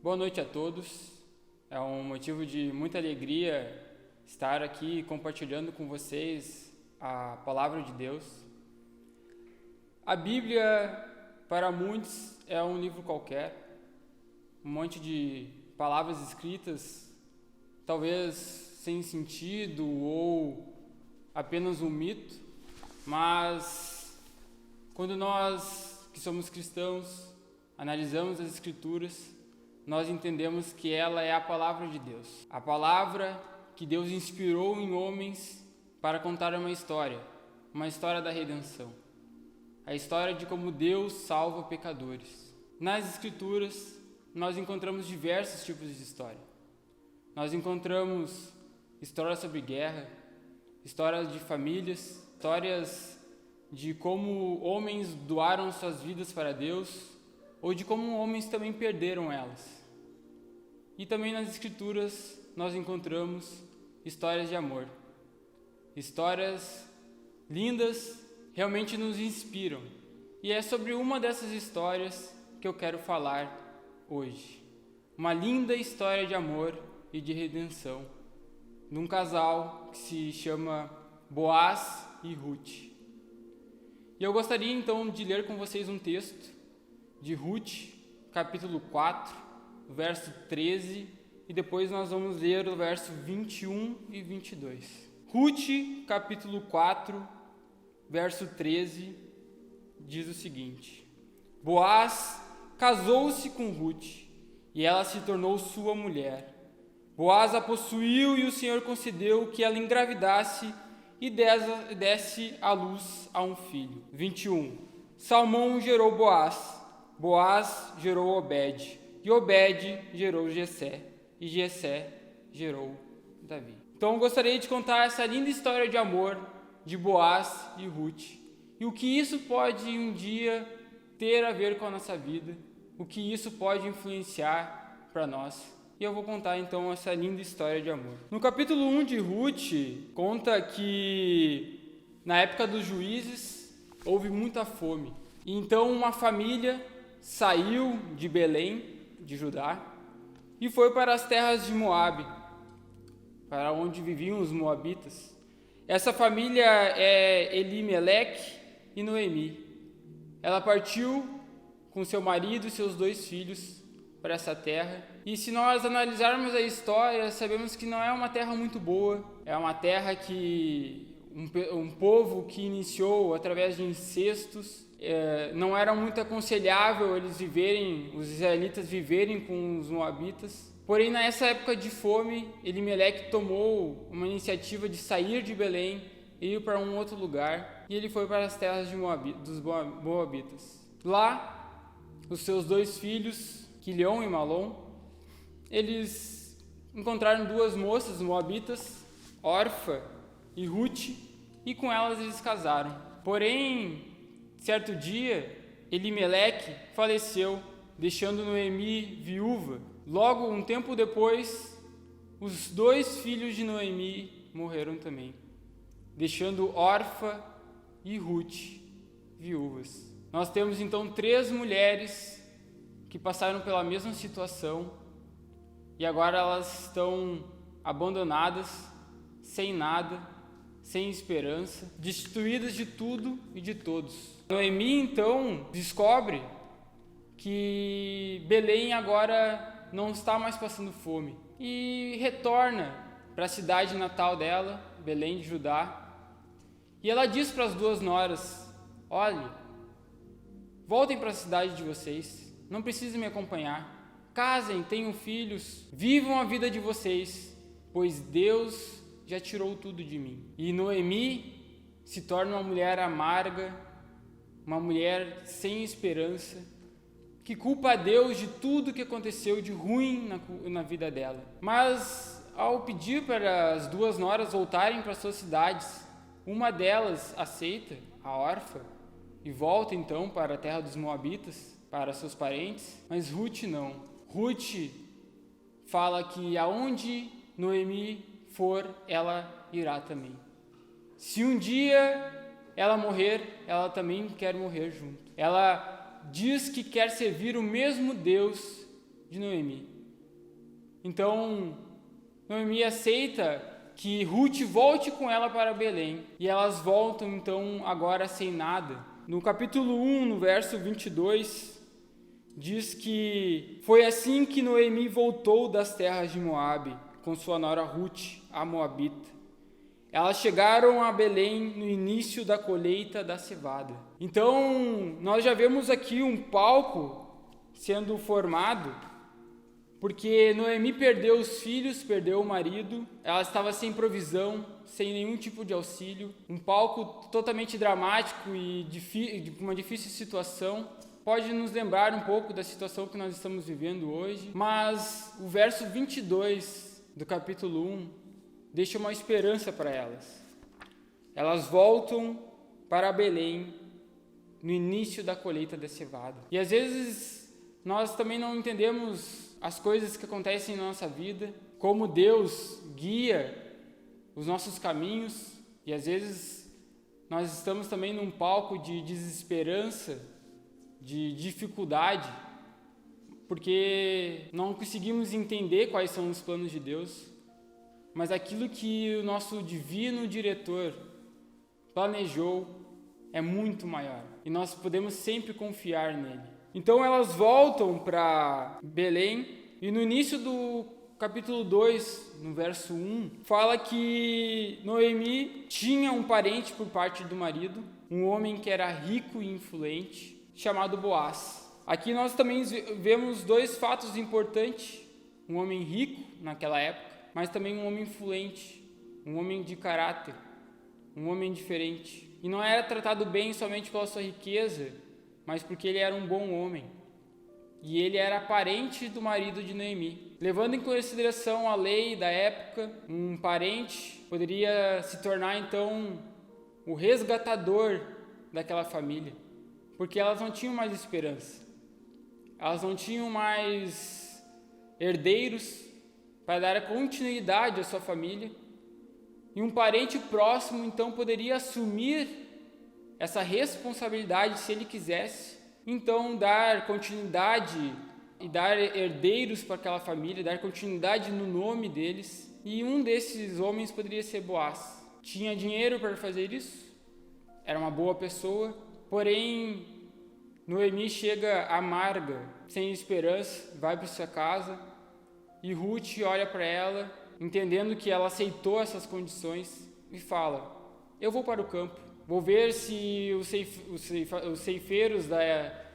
Boa noite a todos. É um motivo de muita alegria estar aqui compartilhando com vocês a palavra de Deus. A Bíblia, para muitos, é um livro qualquer, um monte de palavras escritas, talvez sem sentido ou apenas um mito, mas quando nós, que somos cristãos, analisamos as Escrituras, nós entendemos que ela é a palavra de Deus. A palavra que Deus inspirou em homens para contar uma história da redenção. A história de como Deus salva pecadores. Nas Escrituras, nós encontramos diversos tipos de história. Nós encontramos histórias sobre guerra, histórias de famílias, histórias de como homens doaram suas vidas para Deus, ou de como homens também perderam elas. E também nas Escrituras nós encontramos histórias de amor. Histórias lindas, realmente nos inspiram. E é sobre uma dessas histórias que eu quero falar hoje. Uma linda história de amor e de redenção de um casal que se chama Boaz e Ruth. E eu gostaria então de ler com vocês um texto de Ruth, capítulo 4, verso 13, e depois nós vamos ler o verso 21 e 22. Ruth, capítulo 4, verso 13, diz o seguinte: Boaz casou-se com Ruth, e ela se tornou sua mulher. Boaz a possuiu, e o Senhor concedeu que ela engravidasse e desse à luz a um filho. 21. Salmão gerou Boaz, Boaz gerou Obed, e Obed gerou Jessé, e Jessé gerou Davi. Então eu gostaria de contar essa linda história de amor de Boaz e Ruth, e o que isso pode um dia ter a ver com a nossa vida, o que isso pode influenciar para nós. E eu vou contar então essa linda história de amor. No capítulo 1 de Ruth, conta que na época dos juízes houve muita fome. E então uma família saiu de Belém, de Judá, e foi para as terras de Moabe, para onde viviam os moabitas. Essa família é Elimeleque e Noemi. Ela partiu com seu marido e seus 2 filhos para essa terra. E se nós analisarmos a história, sabemos que não é uma terra muito boa. É uma terra que um povo que iniciou através de incestos. Não era muito aconselhável os israelitas viverem com os moabitas. Porém, nessa época de fome, Elimeleque tomou uma iniciativa de sair de Belém e ir para um outro lugar. E ele foi para as terras dos moabitas. Lá, os seus 2 filhos, Quilion e Malom, eles encontraram 2 moças moabitas, Orfa e Ruth, e com elas eles casaram. Porém, certo dia, Elimeleque faleceu, deixando Noemi viúva. Logo, um tempo depois, os 2 filhos de Noemi morreram também, deixando Orfa e Ruth viúvas. Nós temos então 3 mulheres que passaram pela mesma situação e agora elas estão abandonadas, sem nada, sem esperança, destituídas de tudo e de todos. Noemi então descobre que Belém agora não está mais passando fome e retorna para a cidade natal dela, Belém de Judá, e ela diz para as 2 noras: olhe, voltem para a cidade de vocês, não precisam me acompanhar, casem, tenham filhos, vivam a vida de vocês, pois Deus já tirou tudo de mim. E Noemi se torna uma mulher amarga, uma mulher sem esperança, que culpa a Deus de tudo que aconteceu de ruim na vida dela. Mas ao pedir para as 2 noras voltarem para suas cidades, uma delas aceita, a Orfa, e volta então para a terra dos moabitas, para seus parentes, mas Ruth não. Ruth fala que aonde Noemi for, ela irá também. Se um dia ela morrer, ela também quer morrer junto. Ela diz que quer servir o mesmo Deus de Noemi. Então, Noemi aceita que Ruth volte com ela para Belém, e elas voltam então agora sem nada. No capítulo 1, no verso 22, diz que foi assim que Noemi voltou das terras de Moabe, com sua nora Ruth, a moabita. Elas chegaram a Belém no início da colheita da cevada. Então, nós já vemos aqui um palco sendo formado, porque Noemi perdeu os filhos, perdeu o marido, ela estava sem provisão, sem nenhum tipo de auxílio, um palco totalmente dramático e de uma difícil situação. Pode nos lembrar um pouco da situação que nós estamos vivendo hoje, mas o verso 22 do capítulo 1 deixa uma esperança para elas. Elas voltam para Belém no início da colheita da cevada. E às vezes nós também não entendemos as coisas que acontecem na nossa vida, como Deus guia os nossos caminhos, e às vezes nós estamos também num palco de desesperança, de dificuldade, porque não conseguimos entender quais são os planos de Deus, mas aquilo que o nosso divino diretor planejou é muito maior, e nós podemos sempre confiar nele. Então elas voltam para Belém, e no início do capítulo 2, no verso 1, fala que Noemi tinha um parente por parte do marido, um homem que era rico e influente, chamado Boaz. Aqui nós também vemos dois fatos importantes: um homem rico naquela época, mas também um homem influente, um homem de caráter, um homem diferente. E não era tratado bem somente pela sua riqueza, mas porque ele era um bom homem. E ele era parente do marido de Noemi. Levando em consideração a lei da época, um parente poderia se tornar então o resgatador daquela família, porque elas não tinham mais esperança. Elas não tinham mais herdeiros para dar continuidade à sua família. E um parente próximo então poderia assumir essa responsabilidade se ele quisesse. Então dar continuidade e dar herdeiros para aquela família, dar continuidade no nome deles. E um desses homens poderia ser Boaz. Tinha dinheiro para fazer isso, era uma boa pessoa, porém Noemi chega amarga, sem esperança, vai para sua casa, e Ruth olha para ela, entendendo que ela aceitou essas condições, e fala: eu vou para o campo, vou ver se os ceifeiros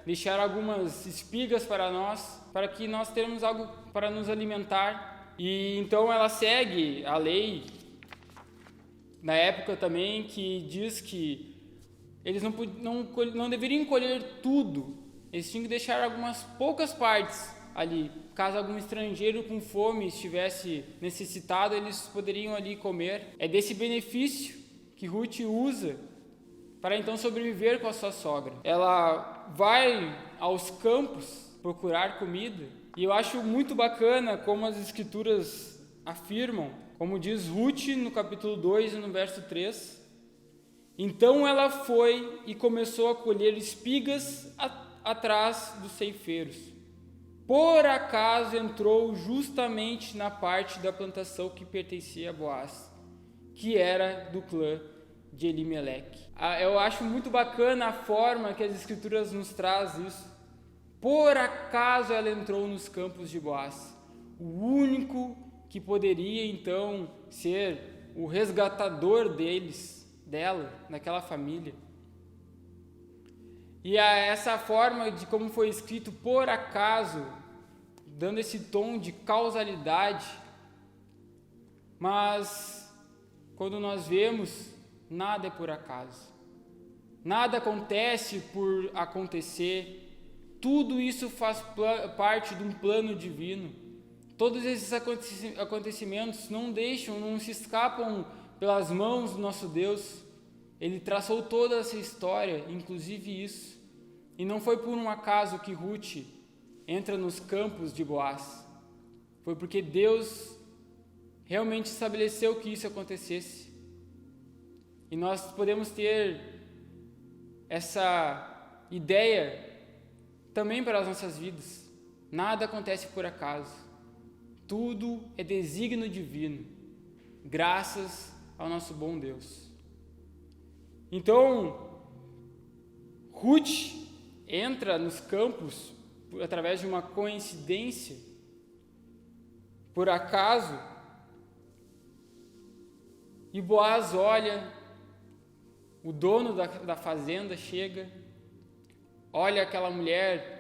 deixaram algumas espigas para nós, para que nós tenhamos algo para nos alimentar. E então ela segue a lei na época também, que diz que eles não deveriam colher tudo, eles tinham que deixar algumas poucas partes ali, caso algum estrangeiro com fome estivesse necessitado, eles poderiam ali comer. É desse benefício que Ruth usa para então sobreviver com a sua sogra. Ela vai aos campos procurar comida, e eu acho muito bacana como as escrituras afirmam, como diz Ruth no capítulo 2 e no verso 3, então ela foi e começou a colher espigas atrás dos ceifeiros. Por acaso entrou justamente na parte da plantação que pertencia a Boaz, que era do clã de Elimeleque. Eu acho muito bacana a forma que as escrituras nos trazem isso. Por acaso ela entrou nos campos de Boaz, o único que poderia então ser o resgatador dela, daquela família. E essa forma de como foi escrito, por acaso, dando esse tom de causalidade, mas quando nós vemos, nada é por acaso, nada acontece por acontecer, tudo isso faz parte de um plano divino. Todos esses acontecimentos não se escapam pelas mãos do nosso Deus. Ele traçou toda essa história, inclusive isso. E não foi por um acaso que Ruth entra nos campos de Boaz. Foi porque Deus realmente estabeleceu que isso acontecesse. E nós podemos ter essa ideia também para as nossas vidas. Nada acontece por acaso. Tudo é desígnio divino, graças ao nosso bom Deus. Então, Ruth entra nos campos através de uma coincidência, por acaso, e Boaz olha, o dono da fazenda chega, olha aquela mulher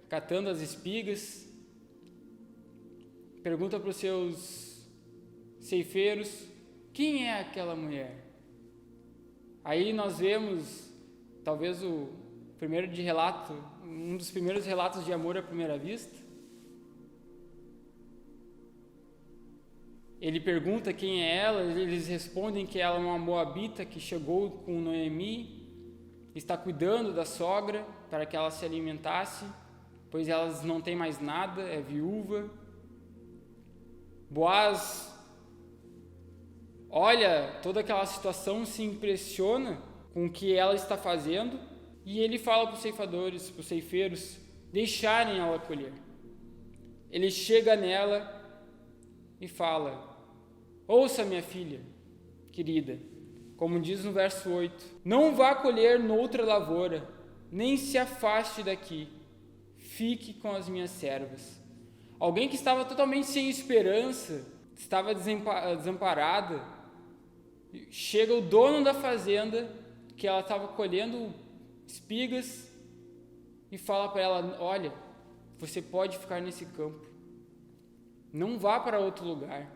catando as espigas, pergunta para os seus ceifeiros, quem é aquela mulher? Aí nós vemos, talvez um dos primeiros relatos de amor à primeira vista. Ele pergunta quem é ela, eles respondem que ela é uma moabita que chegou com Noemi, está cuidando da sogra para que ela se alimentasse, pois elas não têm mais nada, é viúva. Boaz olha toda aquela situação, se impressiona com o que ela está fazendo e ele fala para os ceifadores, para os ceifeiros, deixarem ela colher. Ele chega nela e fala, ouça minha filha querida, como diz no verso 8, não vá colher noutra lavoura, nem se afaste daqui, fique com as minhas servas. Alguém que estava totalmente sem esperança, estava desamparada, chega o dono da fazenda, que ela estava colhendo espigas, e fala para ela, olha, você pode ficar nesse campo, não vá para outro lugar.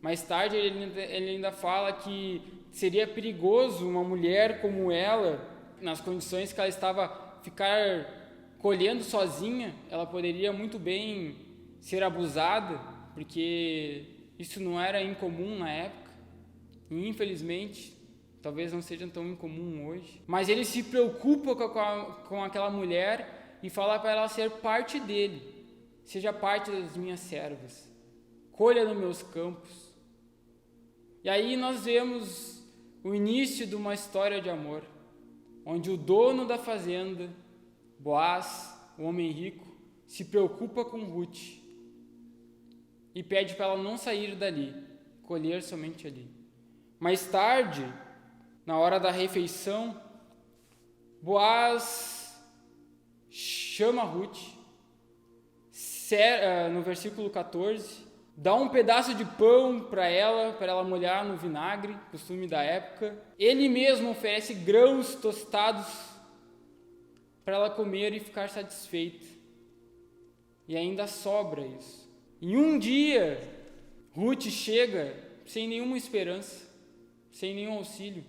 Mais tarde ele ainda fala que seria perigoso uma mulher como ela, nas condições que ela estava, ficar colhendo sozinha, ela poderia muito bem ser abusada, porque isso não era incomum na época, e infelizmente talvez não seja tão incomum hoje. Mas ele se preocupa com aquela mulher e fala para ela ser parte dele, seja parte das minhas servas, colha nos meus campos. E aí nós vemos o início de uma história de amor, onde o dono da fazenda, Boaz, o homem rico, se preocupa com Ruth e pede para ela não sair dali, colher somente ali. Mais tarde, na hora da refeição, Boaz chama Ruth, no versículo 14, dá um pedaço de pão para ela molhar no vinagre, costume da época. Ele mesmo oferece grãos tostados para ela comer e ficar satisfeita. E ainda sobra isso. Em um dia, Ruth chega sem nenhuma esperança, sem nenhum auxílio,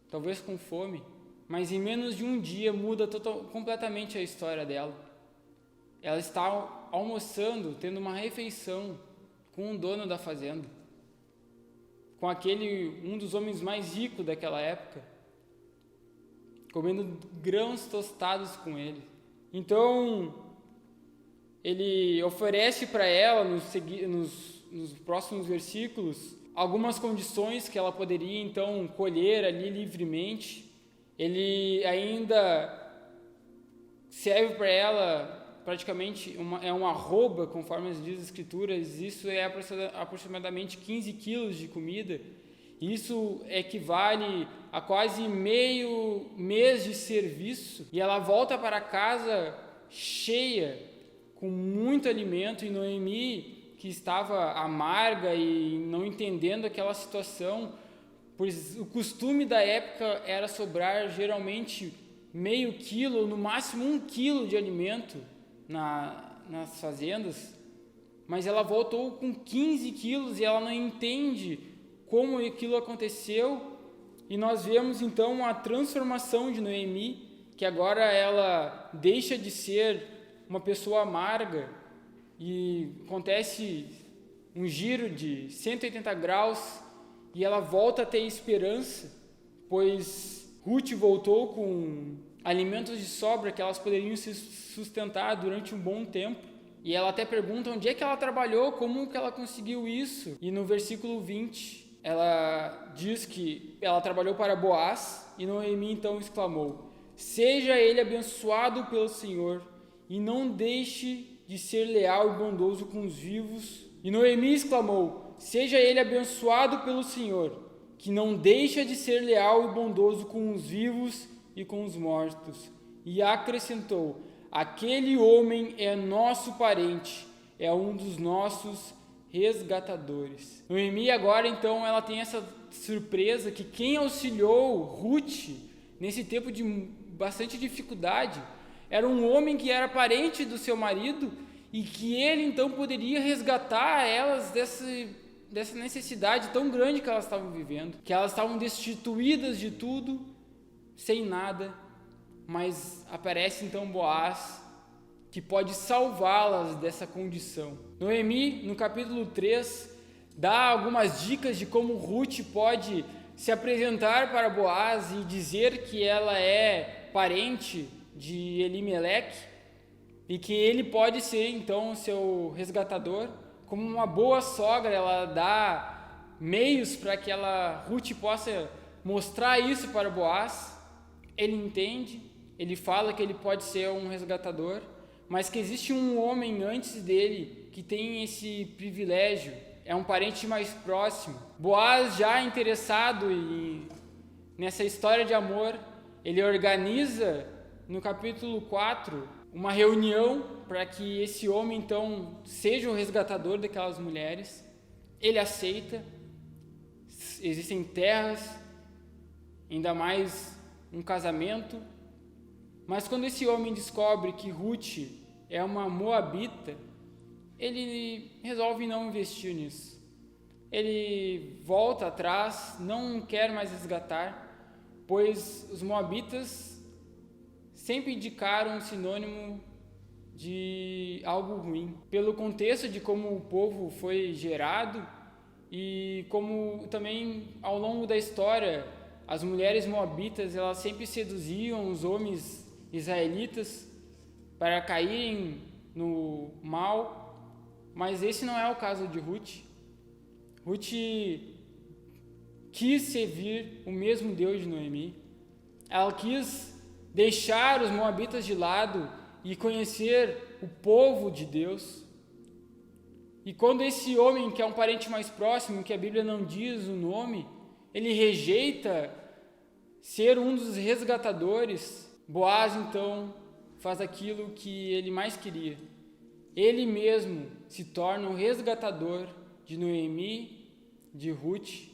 talvez com fome, mas em menos de um dia muda completamente a história dela. Ela está almoçando, tendo uma refeição com o dono da fazenda, com um dos homens mais ricos daquela época, comendo grãos tostados com ele. Então, ele oferece para ela, nos próximos versículos, algumas condições que ela poderia então colher ali livremente. Ele ainda serve para ela praticamente uma arroba, conforme diz as escrituras. Isso é aproximadamente 15 quilos de comida. Isso equivale a quase meio mês de serviço. E ela volta para casa cheia, com muito alimento, e Noemi, que estava amarga e não entendendo aquela situação, pois o costume da época era sobrar geralmente meio quilo, ou no máximo 1 quilo de alimento nas fazendas, mas ela voltou com 15 quilos e ela não entende como aquilo aconteceu. E nós vemos então a transformação de Noemi, que agora ela deixa de ser uma pessoa amarga e acontece um giro de 180 graus e ela volta a ter esperança, pois Ruth voltou com alimentos de sobra que elas poderiam se sustentar durante um bom tempo. E ela até pergunta onde é que ela trabalhou, como que ela conseguiu isso. E no versículo 20, ela diz que ela trabalhou para Boaz, e Noemi então exclamou: seja ele abençoado pelo Senhor, e não deixe de ser leal e bondoso com os vivos. E Noemi exclamou: seja ele abençoado pelo Senhor, que não deixa de ser leal e bondoso com os vivos e com os mortos. E acrescentou: aquele homem é nosso parente, é um dos nossos resgatadores. Noemi agora então ela tem essa surpresa que quem auxiliou Ruth nesse tempo de bastante dificuldade era um homem que era parente do seu marido e que ele então poderia resgatar elas dessa necessidade tão grande que elas estavam vivendo, que elas estavam destituídas de tudo, sem nada, mas aparece então Boaz, que pode salvá-las dessa condição. Noemi, no capítulo 3, dá algumas dicas de como Ruth pode se apresentar para Boaz e dizer que ela é parente de Elimeleque e que ele pode ser então seu resgatador. Como uma boa sogra, ela dá meios para que Ruth possa mostrar isso para Boaz. Ele entende, ele fala que ele pode ser um resgatador, mas que existe um homem antes dele que tem esse privilégio, é um parente mais próximo. Boaz, já interessado nessa história de amor, ele organiza no capítulo 4 uma reunião para que esse homem então seja o resgatador daquelas mulheres. Ele aceita, existem terras, ainda mais um casamento, mas quando esse homem descobre que Ruth é uma moabita, ele resolve não investir nisso. Ele volta atrás, não quer mais resgatar, pois os moabitas sempre indicaram um sinônimo de algo ruim, pelo contexto de como o povo foi gerado e como também ao longo da história as mulheres moabitas elas sempre seduziam os homens israelitas para caírem no mal, mas esse não é o caso de Ruth. Ruth quis servir o mesmo Deus de Noemi, ela quis deixar os moabitas de lado e conhecer o povo de Deus. E quando esse homem, que é um parente mais próximo, que a Bíblia não diz o nome, ele rejeita ser um dos resgatadores, Boaz então faz aquilo que ele mais queria. Ele mesmo se torna o resgatador de Noemi, de Ruth.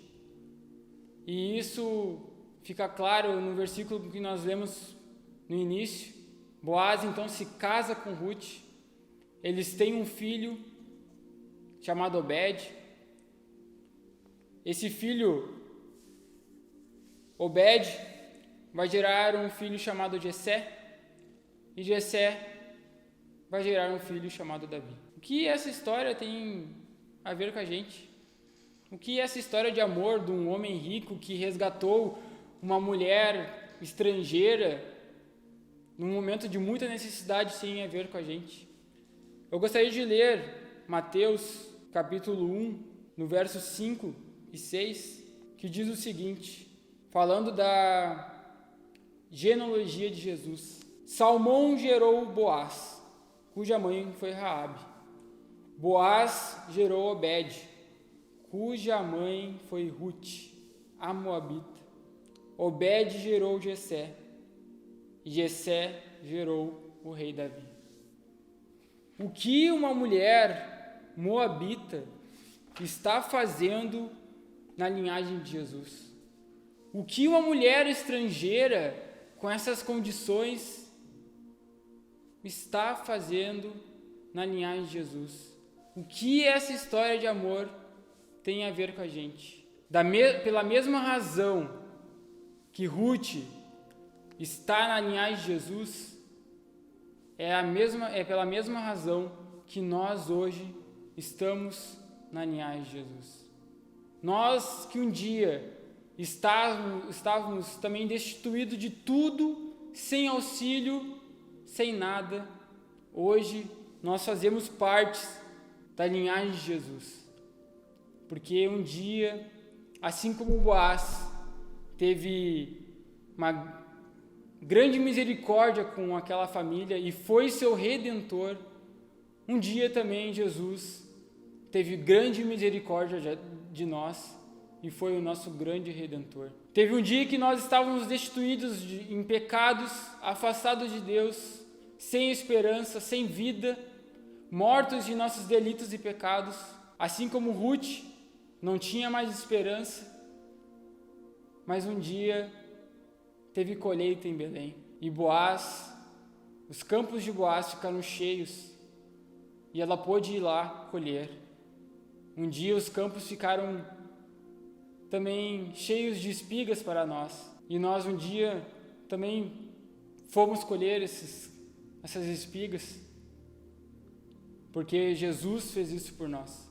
E isso fica claro no versículo que nós lemos no início. Boaz então se casa com Ruth, eles têm um filho chamado Obed. Esse filho, Obed, vai gerar um filho chamado Jessé, e Jessé vai gerar um filho chamado Davi. O que essa história tem a ver com a gente? O que essa história de amor de um homem rico que resgatou uma mulher estrangeira num momento de muita necessidade tem a ver com a gente? Eu gostaria de ler Mateus capítulo 1, no versos 5 e 6, que diz o seguinte, falando da genealogia de Jesus. Salmão gerou Boaz, cuja mãe foi Raabe. Boaz gerou Obed, cuja mãe foi Ruth, a moabita. Obed gerou Jessé, e Jessé gerou o rei Davi. O que uma mulher moabita está fazendo na linhagem de Jesus? O que uma mulher estrangeira com essas condições está fazendo na linhagem de Jesus? O que essa história de amor tem a ver com a gente? Pela mesma razão que Ruth está na linhagem de Jesus, é pela mesma razão que nós hoje estamos na linhagem de Jesus. Nós que um dia estávamos também destituídos de tudo, sem auxílio, sem nada, hoje nós fazemos parte da linhagem de Jesus. Porque um dia, assim como Boaz teve uma grande misericórdia com aquela família e foi seu redentor, um dia também Jesus teve grande misericórdia de nós e foi o nosso grande Redentor. Teve um dia que nós estávamos destituídos em pecados, afastados de Deus, sem esperança, sem vida, mortos de nossos delitos e pecados, assim como Ruth não tinha mais esperança, mas um dia teve colheita em Belém e Boaz, os campos de Boaz ficaram cheios e ela pôde ir lá colher. Um dia os campos ficaram também cheios de espigas para nós e nós um dia também fomos colher essas espigas, porque Jesus fez isso por nós.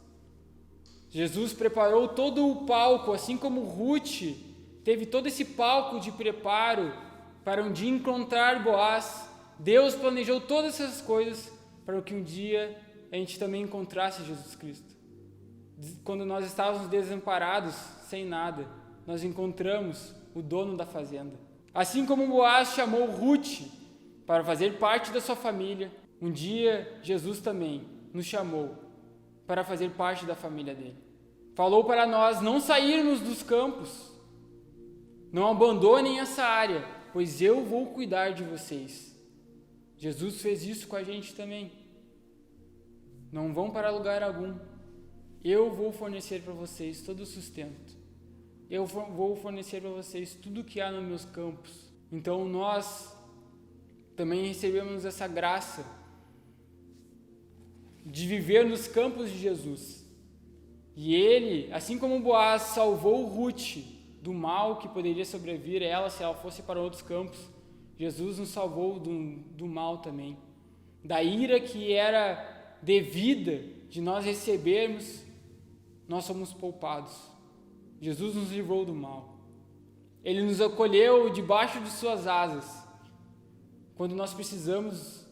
Jesus preparou todo o palco, assim como Ruth teve todo esse palco de preparo para um dia encontrar Boaz. Deus planejou todas essas coisas para que um dia a gente também encontrasse Jesus Cristo. Quando nós estávamos desamparados, sem nada, nós encontramos o dono da fazenda. Assim como Boaz chamou Ruth para fazer parte da sua família, um dia Jesus também nos chamou para fazer parte da família dele. Falou para nós não sairmos dos campos, não abandonem essa área, pois eu vou cuidar de vocês. Jesus fez isso com a gente também. Não vão para lugar algum. Eu vou fornecer para vocês todo o sustento. Eu vou fornecer para vocês tudo que há nos meus campos. Então nós também recebemos essa graça de viver nos campos de Jesus. E ele, assim como Boaz salvou Ruth do mal que poderia sobrevir a ela se ela fosse para outros campos, Jesus nos salvou do mal também. Da ira que era devida de nós recebermos, nós somos poupados. Jesus nos livrou do mal. Ele nos acolheu debaixo de suas asas. Quando nós precisávamos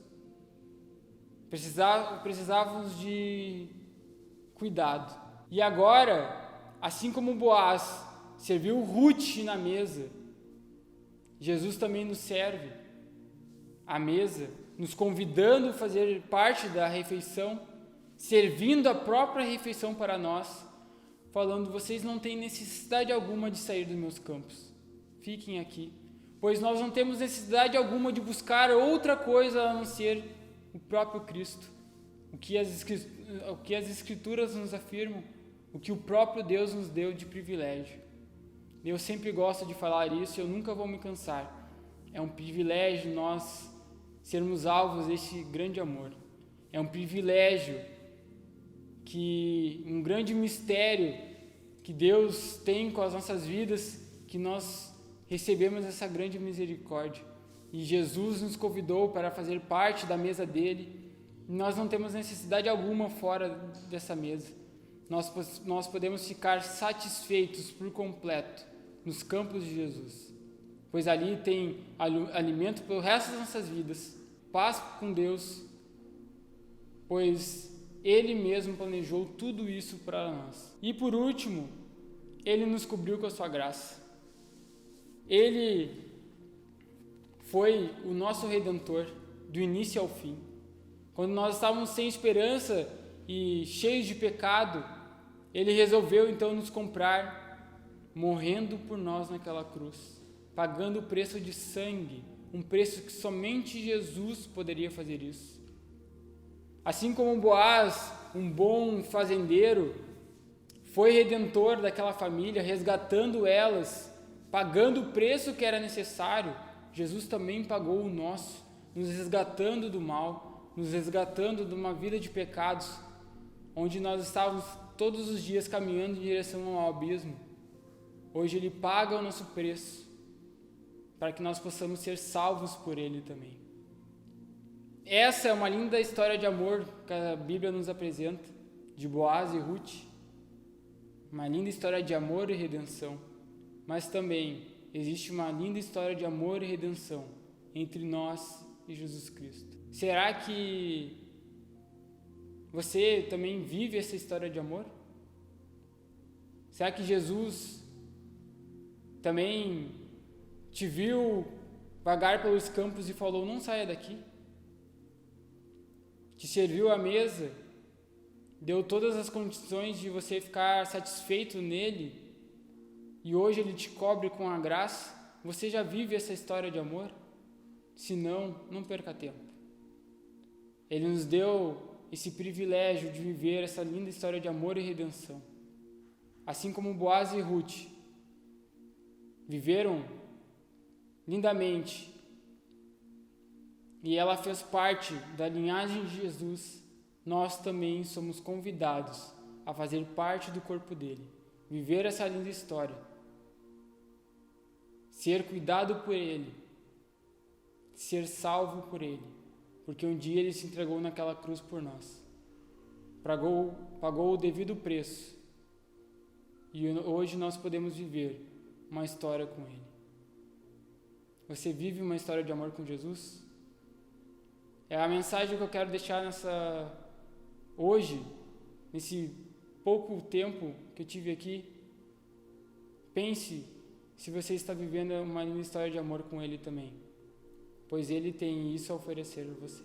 de cuidado. E agora, assim como Boaz serviu Ruth na mesa, Jesus também nos serve à mesa, nos convidando a fazer parte da refeição, servindo a própria refeição para nós, falando: vocês não têm necessidade alguma de sair dos meus campos, fiquem aqui, pois nós não temos necessidade alguma de buscar outra coisa a não ser o próprio Cristo, o que as Escrituras nos afirmam, o que o próprio Deus nos deu de privilégio. Eu sempre gosto de falar isso, eu nunca vou me cansar. É um privilégio nós sermos alvos desse grande amor. É um privilégio, um grande mistério que Deus tem com as nossas vidas, que nós recebemos essa grande misericórdia. E Jesus nos convidou para fazer parte da mesa dele. E nós não temos necessidade alguma fora dessa mesa. Nós podemos ficar satisfeitos por completo nos campos de Jesus, pois ali tem alimento pelo resto das nossas vidas, paz com Deus, pois Ele mesmo planejou tudo isso para nós. E por último, Ele nos cobriu com a sua graça. Ele foi o nosso Redentor do início ao fim. Quando nós estávamos sem esperança e cheios de pecado, Ele resolveu então nos comprar, morrendo por nós naquela cruz, pagando o preço de sangue, um preço que somente Jesus poderia fazer isso. Assim como Boaz, um bom fazendeiro, foi redentor daquela família, resgatando elas, pagando o preço que era necessário, Jesus também pagou o nosso, nos resgatando do mal, nos resgatando de uma vida de pecados, onde nós estávamos todos os dias caminhando em direção ao abismo. Hoje Ele paga o nosso preço, para que nós possamos ser salvos por Ele também. Essa é uma linda história de amor que a Bíblia nos apresenta, de Boaz e Ruth. Uma linda história de amor e redenção. Mas também existe uma linda história de amor e redenção entre nós e Jesus Cristo. Será que você também vive essa história de amor? Será que Jesus também te viu vagar pelos campos e falou: não saia daqui? te serviu à mesa, deu todas as condições de você ficar satisfeito nele, e hoje ele te cobre com a graça, você já vive essa história de amor? Se não, não perca tempo. Ele nos deu esse privilégio de viver essa linda história de amor e redenção. Assim como Boaz e Ruth viveram lindamente, e ela fez parte da linhagem de Jesus, nós também somos convidados a fazer parte do corpo dele, viver essa linda história, ser cuidado por ele, ser salvo por ele, porque um dia ele se entregou naquela cruz por nós, pagou o devido preço, e hoje nós podemos viver uma história com ele. Você vive uma história de amor com Jesus? É a mensagem que eu quero deixar hoje, nesse pouco tempo que eu tive aqui. Pense se você está vivendo uma linda história de amor com ele também, pois ele tem isso a oferecer a você.